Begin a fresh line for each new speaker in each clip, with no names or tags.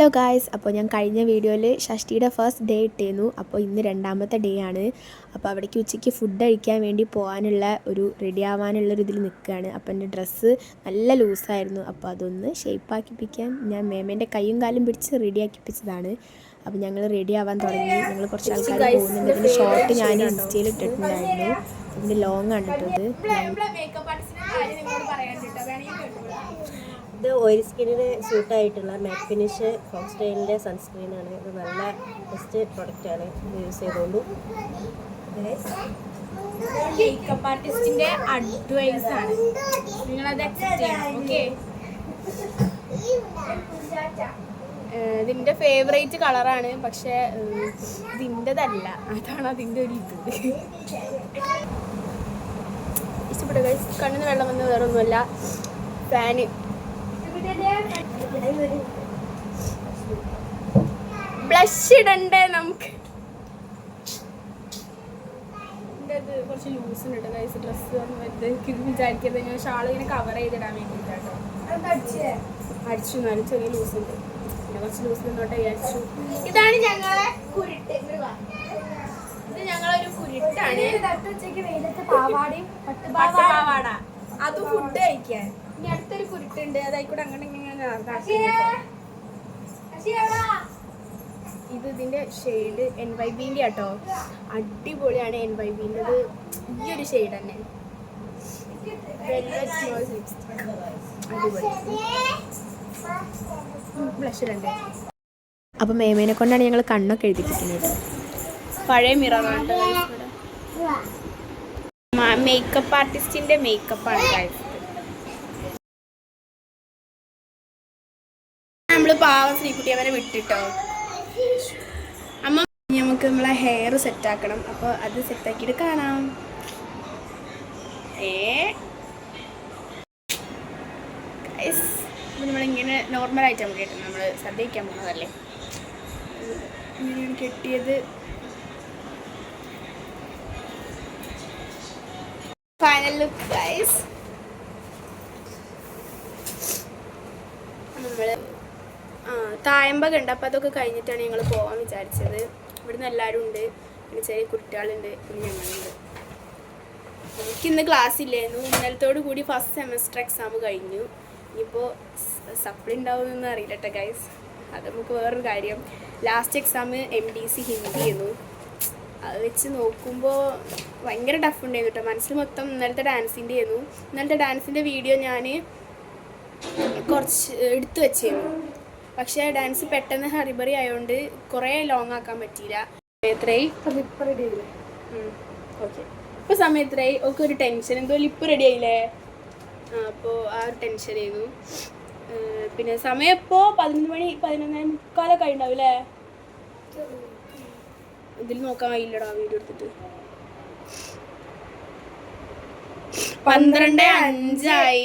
Hello guys, അപ്പോൾ ഞാൻ കഴിഞ്ഞ വീഡിയോയിൽ ഷഷ്ടിയുടെ ഫസ്റ്റ് ഡേ ഇട്ടിരുന്നു. അപ്പോൾ ഇന്ന് രണ്ടാമത്തെ ഡേ ആണ്. അപ്പോൾ അവിടേക്ക് ഉച്ചയ്ക്ക് ഫുഡ് കഴിക്കാൻ വേണ്ടി പോകാനുള്ള റെഡി ആവാനുള്ളൊരു ഇതിൽ നിൽക്കുകയാണ്. അപ്പോൾ എൻ്റെ ഡ്രസ്സ് നല്ല ലൂസായിരുന്നു. അപ്പോൾ അതൊന്ന് ഷേപ്പാക്കിപ്പിക്കാൻ ഞാൻ മേമേൻ്റെ കൈയും കാലും പിടിച്ച് റെഡിയാക്കിപ്പിച്ചതാണ്. അപ്പോൾ ഞങ്ങൾ റെഡി ആവാൻ തുടങ്ങി. ഞങ്ങൾ കുറച്ച് ആൾക്കാർ പോകുന്നുണ്ട്. ഇതിൻ്റെ ഷോർട്ട് ഞാൻ ഇൻസ്റ്റയിൽ ഇട്ടിട്ടുണ്ടായിരുന്നു. ഇതിൻ്റെ ലോങ് ആണ് ഇട്ടത്.
ഇത് ഓയിൽ സ്കിന്നിന് സ്യൂട്ടായിട്ടുള്ള മാറ്റ് ഫിനിഷ് ഫോക്സ് സ്റ്റൈലിൻ്റെ സൺസ്ക്രീനാണ്. ഇത് നല്ല ബെസ്റ്റ് പ്രൊഡക്റ്റാണ്. ഇത് യൂസ് ചെയ്തോളൂ.
മേക്കപ്പ് ആർട്ടിസ്റ്റിന്റെ അഡ്വൈസ് ആണ്, നിങ്ങളത് അക്സെപ്റ്റ് ചെയ്യണം. ഓക്കെ, ഇതിൻ്റെ ഫേവറേറ്റ് കളറാണ്, പക്ഷേ ഇതിൻ്റെതല്ല. അതാണ് അതിൻ്റെ ഒരു ഇത്. ഇഷ്ടപ്പെട്ടു ഗൈസ്. കണ്ണിന് വെള്ളം വന്ന് വേറെ ഒന്നുമല്ല, ഫാന്. ബ്ലഷ് ഇടണ്ടേ നമുക്ക്? കുറച്ച് ലൂസ് ഉണ്ട് ഗൈസ്. ഡ്രസ്സ് വിചാരിക്കരുത്, ഞാൻ ഷാൾ ഇങ്ങനെ കവർ ചെയ്തിടാൻ വേണ്ടിയിട്ടാട്ടോ. അടിച്ചു, എന്നാലും ചെറിയ ലൂസ് ഉണ്ട്. പിന്നെ കുറച്ച് ലൂസ് നിന്നോട്ടെ വിചാരിച്ചു. ഇതാണ് ഞങ്ങളെ കുരുട്ട്. ഇത് ഞങ്ങളൊരു കുരുട്ടാണ്. പാവാട, അത് ഫുഡ് കഴിക്കാൻ. ഇനി അടുത്തൊരു കുരുട്ടുണ്ട്, അതായിക്കൂടെ അങ്ങനെ ഇങ്ങനെ. ഇത് ഇതിൻ്റെ ഷെയ്ഡ് NYBൻ്റെ ആട്ടോ. അടിപൊളിയാണ് NYBൻ്റെത്. ഈ ഒരു ഷെയ്ഡ് തന്നെ അടിപൊളി. ബ്ലഷിലുണ്ട്.
അപ്പോൾ മേമേനെ കൊണ്ടാണ് ഞങ്ങൾ കണ്ണൊക്കെ എഴുതിപ്പിക്കുന്നത്.
പഴയ മിററാണ്. Makeup ആർട്ടിസ്റ്റിൻ്റെ മേക്കപ്പാണ് guys. നമ്മൾ പാവം ശ്രീകുട്ടി അവനെ വിട്ടിട്ടോ. അമ്മ നമുക്ക് നമ്മളെ ഹെയർ സെറ്റാക്കണം. അപ്പോൾ അത് സെറ്റാക്കിയിട്ട് കാണാം. നമ്മളിങ്ങനെ നോർമലായിട്ട് നമുക്ക് കെട്ടും. നമ്മൾ സദ്യ വയ്ക്കാൻ പോകുന്നതല്ലേ, ഇങ്ങനെയാണ് കെട്ടിയത്. Final look guys. നമ്മൾ തായമ്പക ഉണ്ട്. അപ്പോൾ അതൊക്കെ കഴിഞ്ഞിട്ടാണ് ഞങ്ങൾ പോകാൻ വിചാരിച്ചത്. ഇവിടുന്ന് എല്ലാവരും ഉണ്ട്, പിന്നെ ചെറിയ കുട്ടികളുണ്ട്, പിന്നെ ഞങ്ങളുണ്ട്. എനിക്കിന്ന് ക്ലാസ് ഇല്ലായിരുന്നു. ഇന്നലത്തോടു കൂടി ഫസ്റ്റ് സെമസ്റ്റർ എക്സാം കഴിഞ്ഞു. ഇനിയിപ്പോൾ സപ്ലി ഉണ്ടാവുമെന്നൊന്നും അറിയില്ല കേട്ടോ ഗൈസ്. അത് നമുക്ക് വേറൊരു കാര്യം. ലാസ്റ്റ് എക്സാം MDC ഹിന്ദി ആയിരുന്നു. അത് വെച്ച് നോക്കുമ്പോൾ ഭയങ്കര ടഫ് ഉണ്ടായിരുന്നു കേട്ടോ. മനസ്സിൽ മൊത്തം ഇന്നലത്തെ ഡാൻസിൻ്റെ ആയിരുന്നു. ഇന്നലത്തെ ഡാൻസിൻ്റെ വീഡിയോ ഞാൻ കുറച്ച് എടുത്തു വെച്ചിരുന്നു. പക്ഷേ ഡാൻസ് പെട്ടെന്ന് ഹറിബറി ആയതുകൊണ്ട് കുറേ ലോങ് ആക്കാൻ പറ്റിയില്ല. എത്രയായി? ഓക്കെ, ഇപ്പോൾ സമയം എത്രയായി? ഒക്കെ ഒരു ടെൻഷൻ. എന്തോ ലിപ്പ് റെഡി ആയില്ലേ? അപ്പോൾ ആ ഒരു ടെൻഷൻ ആയിരുന്നു. പിന്നെ സമയം ഇപ്പോൾ 11 മണി 11:45 ഉണ്ടാവും അല്ലേ? ഇതിൽ നോക്കാൻ കഴിയില്ലടാ വീഡിയോ എടുത്തിട്ട്. 12:05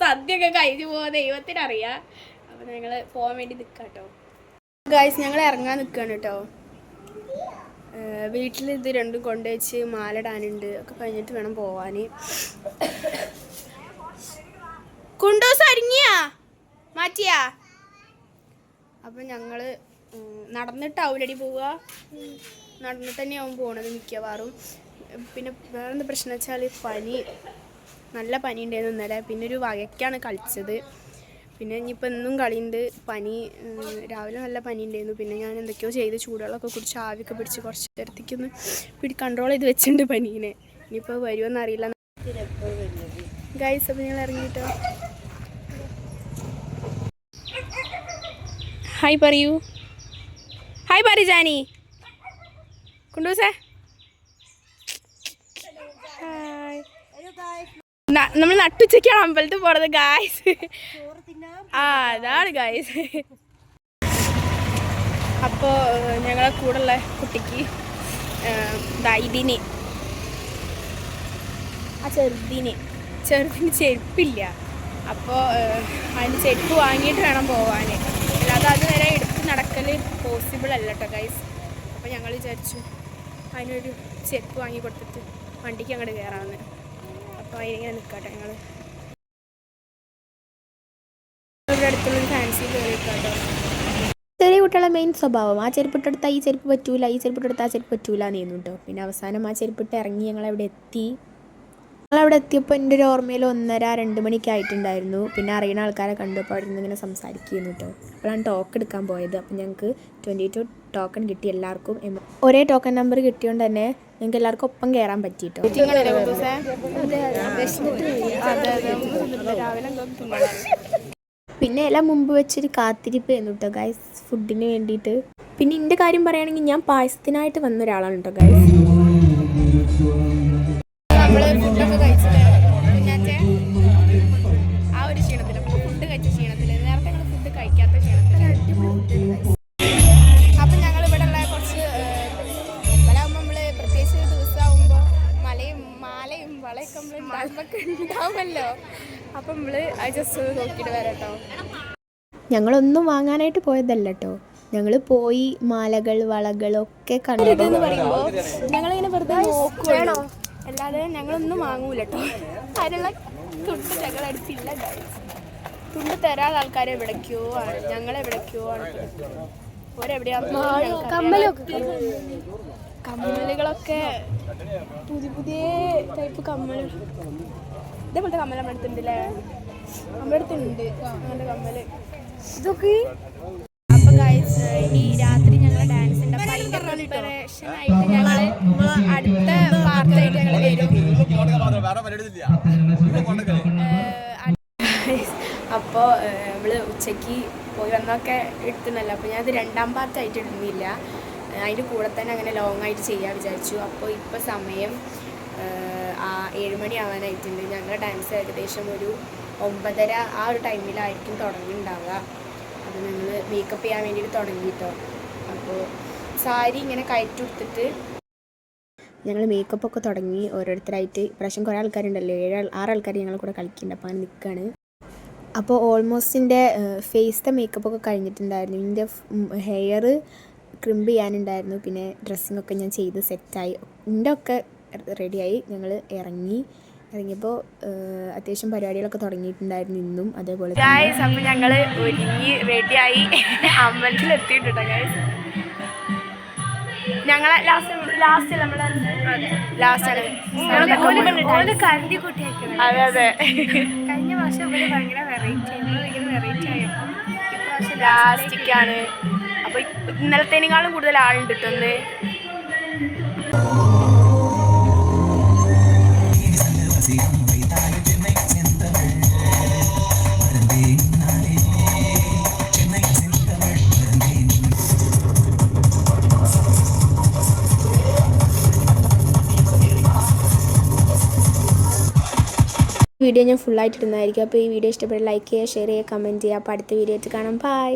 സദ്യയൊക്കെ കഴിഞ്ഞു പോകാൻ ദൈവത്തിനറിയാം. അപ്പോൾ ഞങ്ങൾ പോകാൻ വേണ്ടി നിൽക്കാം കേട്ടോ ഗൈസ്. ഞങ്ങൾ ഇറങ്ങാൻ നിൽക്കുകയാണ് കേട്ടോ. വീട്ടിൽ ഇത് രണ്ടും കൊണ്ടുവച്ച് മാലടാനുണ്ട്. ഒക്കെ കഴിഞ്ഞിട്ട് വേണം പോവാൻ. കുണ്ടൂസ് ഒരുങ്ങിയാ മാറ്റിയാ? അപ്പം ഞങ്ങൾ നടന്നിട്ടാവൂലടി പോവുക. നടന്നിട്ട് തന്നെയാവും പോണത് മിക്കവാറും. പിന്നെ വേറെന്താ പ്രശ്നം വെച്ചാൽ പനി, നല്ല പനി ഉണ്ടായിരുന്നു ഇന്നലെ. പിന്നെ ഒരു വകയ്ക്കാണ് കളിച്ചത്. പിന്നെ ഇനിയിപ്പോൾ എന്നും കളിയുണ്ട്. പനി രാവിലെ നല്ല പനി ഉണ്ടായിരുന്നു. പിന്നെ ഞാൻ എന്തൊക്കെയോ ചെയ്ത് ചൂടുവെള്ളമൊക്കെ കുടിച്ച് ആവിയൊക്കെ പിടിച്ച് കുറച്ച് നേരത്തേക്കൊന്ന് കൺട്രോൾ ചെയ്ത് വെച്ചിട്ടുണ്ട് പനീനെ. ഇനിയിപ്പോൾ വരുമോയെന്ന് അറിയില്ല ഗൈസ്. അപ്പോൾ ഞങ്ങൾ ഇറങ്ങിയിട്ടോ. ഹായ് പറയൂ. ഹായ് പറയൂ ജാനി. കുണ്ടൂസേ ഹായ്. നമ്മൾ നട്ടുച്ചയ്ക്കാണ് അമ്പലത്തിൽ പോണത് ഗായ്സ്. അതാണ് ഗായ്സ്. അപ്പോൾ ഞങ്ങളെ കൂടെയുള്ള കുട്ടിക്ക് ഇതിന് ചെറുതിന് ചെരുപ്പില്ല. അപ്പോൾ അതിന് ചെരുപ്പ് വാങ്ങിയിട്ട് വേണം പോവാൻ. അല്ലാതെ അതുവരെ എടുത്ത് നടക്കൽ പോസിബിൾ അല്ല കേട്ടോ ഗൈസ്. അപ്പോൾ ഞങ്ങൾ വിചാരിച്ചു അതിനൊരു ചെരുപ്പ് വാങ്ങി കൊടുത്തിട്ട് വണ്ടിക്ക് അങ്ങോട്ട് കയറാമെന്ന്. അപ്പോൾ അതിനിങ്ങനെ നിൽക്കട്ടെ ഞങ്ങൾ. ഇവിടെ അടുത്തുള്ളൊരു ഫാൻസി കയറി കേട്ടോ.
കുട്ടികളെ മെയിൻ സ്വഭാവം ആ ചെരുപ്പിട്ടെടുത്താൽ ഈ ചെരുപ്പ് പറ്റൂല, ഈ ചെരുപ്പിട്ടെടുത്താൽ ആ ചെരുപ്പ് പറ്റൂല എന്ന് കേട്ടോ. പിന്നെ അവസാനം ആ ചെരുപ്പിട്ട് ഇറങ്ങി ഞങ്ങളവിടെ എത്തി. ഞങ്ങളവിടെ എത്തിയപ്പോൾ എൻ്റെ ഒരു ഓർമ്മയിൽ 1:30-2 മണിക്ക് ആയിട്ടുണ്ടായിരുന്നു. പിന്നെ അറിയുന്ന ആൾക്കാരെ കണ്ടപ്പോൾ അവിടെ നിന്ന് ഇങ്ങനെ സംസാരിക്കുന്നു കേട്ടോ. അപ്പോഴാണ് ടോക്കൺ എടുക്കാൻ പോയത്. അപ്പം ഞങ്ങൾക്ക് 22 ടോക്കൺ കിട്ടി എല്ലാവർക്കും. ഒരേ ടോക്കൺ നമ്പർ കിട്ടിയോണ്ട് തന്നെ ഞങ്ങൾക്ക് എല്ലാവർക്കും ഒപ്പം കയറാൻ പറ്റിയിട്ടോ. പിന്നെ എല്ലാം മുമ്പ് വെച്ചൊരു കാത്തിരിപ്പ് ആയിരുന്നു കേട്ടോ ഗൈസ് ഫുഡിന് വേണ്ടിയിട്ട്. പിന്നെ എൻ്റെ കാര്യം പറയുകയാണെങ്കിൽ ഞാൻ പായസത്തിനായിട്ട് വന്ന ഒരാളാണ് കേട്ടോ ഗൈസ്.
നമ്മള് ഫുഡൊക്കെ കഴിച്ചിട്ട് ആ ഒരു ക്ഷീണത്തില് ഫുഡ് കഴിച്ച ക്ഷീണത്തില് നേരത്തെ ഞങ്ങൾ ഫുഡ് കഴിക്കാത്ത ക്ഷീണത്തില് അപ്പം ഞങ്ങൾ ഇവിടെ ഉള്ള കുറച്ച് അമ്പലമാകുമ്പോൾ നമ്മള് പ്രത്യേകിച്ച് ദിവസമാകുമ്പോൾ മാലയും വളയൊക്കെ നമ്മൾ ഉണ്ടാവുമല്ലോ. അപ്പം നമ്മള് അത് ജസ്റ്റ് നോക്കിയിട്ട് വരാം കേട്ടോ.
ഞങ്ങളൊന്നും വാങ്ങാനായിട്ട് പോയതല്ല കേട്ടോ. ഞങ്ങൾ പോയി മാലകൾ വളകൾ ഒക്കെ കണ്ടതെന്ന്
പറയുമ്പോൾ ഞങ്ങളിങ്ങനെ വെറുതെ നോക്കുവാണോ അല്ലാതെ ഞങ്ങളൊന്നും വാങ്ങൂല കേട്ടോ. അതിനുള്ള തുണ്ട് ഞങ്ങളുടെ അടുത്തില്ല. തുണ്ട് തരാൻ ആൾക്കാരെ എവിടേക്കോ ആണ്, ഞങ്ങളെവിടേക്കോ ആണ്. ഓരെവിടെയാണ് കമ്മലുകളൊക്കെ പുതിയ ടൈപ്പ് കമ്മൽ. ഇതേപോലത്തെ കമ്മൽ നമ്മുടെ അടുത്തുണ്ടല്ലേ? നമ്മുടെ അടുത്തുണ്ട് അങ്ങനത്തെ കമ്മൽ ഇതൊക്കെ. അപ്പൊ ഗൈസ് ഇനി രാത്രി ഞങ്ങൾ ഡാൻസ് ഉണ്ട്. അപ്പൊ അതിന്റെ പ്രിപ്പറേഷൻ ആയിട്ട് ഞങ്ങൾ അടുത്ത പാർട്ടായിട്ട് ഞങ്ങൾ വരും. അപ്പോൾ നമ്മള് ഉച്ചയ്ക്ക് പോയി വന്നൊക്കെ എടുത്തുന്നല്ലോ. അപ്പോൾ ഞാനത് 2ാം പാർട്ടായിട്ട് ഇടുന്നില്ല. അതിൻ്റെ കൂടെ തന്നെ അങ്ങനെ ലോങ് ആയിട്ട് ചെയ്യാൻ വിചാരിച്ചു. അപ്പോൾ ഇപ്പോൾ സമയം 7 മണി ആവാനായിട്ടുണ്ട്. ഞങ്ങളുടെ ഡാൻസ് ഏകദേശം ഒരു 9:30 ആ ഒരു ടൈമിലായിരിക്കും തുടങ്ങിയിട്ടുണ്ടാവുക. അപ്പോൾ ഞങ്ങൾ മേക്കപ്പ് ചെയ്യാൻ വേണ്ടിയിട്ട് തുടങ്ങിയിട്ടോ. അപ്പോൾ സാരി ഇങ്ങനെ കയറ്റുകൊടുത്തിട്ട് ഞങ്ങൾ മേക്കപ്പൊക്കെ തുടങ്ങി ഓരോരുത്തരായിട്ട്. ഇപ്രാവശ്യം കുറേ ആൾക്കാരുണ്ടല്ലോ, 6 ആൾക്കാർ ഞങ്ങൾ കൂടെ കളിക്കുന്നുണ്ട്. അപ്പോൾ അങ്ങനെ നിൽക്കുകയാണ്. അപ്പോൾ ഓൾമോസ്റ്റ് എൻ്റെ ഫേസിൻ്റെ മേക്കപ്പൊക്കെ കഴിഞ്ഞിട്ടുണ്ടായിരുന്നു. എൻ്റെ ഹെയർ ക്രിംപ് ചെയ്യാനുണ്ടായിരുന്നു. പിന്നെ ഡ്രസ്സിങ്ങൊക്കെ ഞാൻ ചെയ്ത് സെറ്റായി. എൻ്റെ ഒക്കെ റെഡിയായി. ഞങ്ങൾ ഇറങ്ങിയപ്പോൾ അത്യാവശ്യം പരിപാടികളൊക്കെ തുടങ്ങിയിട്ടുണ്ടായിരുന്നു ഇന്നും. അതേപോലെ അപ്പോൾ ഞങ്ങൾ ഒരുങ്ങി റെഡിയായി അമ്പലത്തിലെത്തിയിട്ടുണ്ട് ഗൈസ്. ഞങ്ങളെ ലാസ്റ്റ് കരണ്ടി കൂട്ടിയായിരുന്നു. അതെ അതെ, കഴിഞ്ഞ വർഷം ഭയങ്കര വെറൈറ്റി ആയപ്പോൾ ഇപ്രാവശ്യം ലാസ്റ്റിക്കാണ്. അപ്പോൾ ഇന്നലത്തേനേക്കാളും കൂടുതൽ ആളുണ്ട് കിട്ടുന്നത്. വീഡിയോ ഞാൻ ഫുള്ളായിട്ട് ഇടുന്നതായിരിക്കും. അപ്പോൾ ഈ വീഡിയോ ഇഷ്ടപ്പെട്ട് ലൈക്ക് ചെയ്യുക, ഷെയർ ചെയ്യുക, കമൻറ്റ് ചെയ്യുക. അപ്പോൾ അടുത്ത വീഡിയോ ആയിട്ട് കാണാം. ബൈ.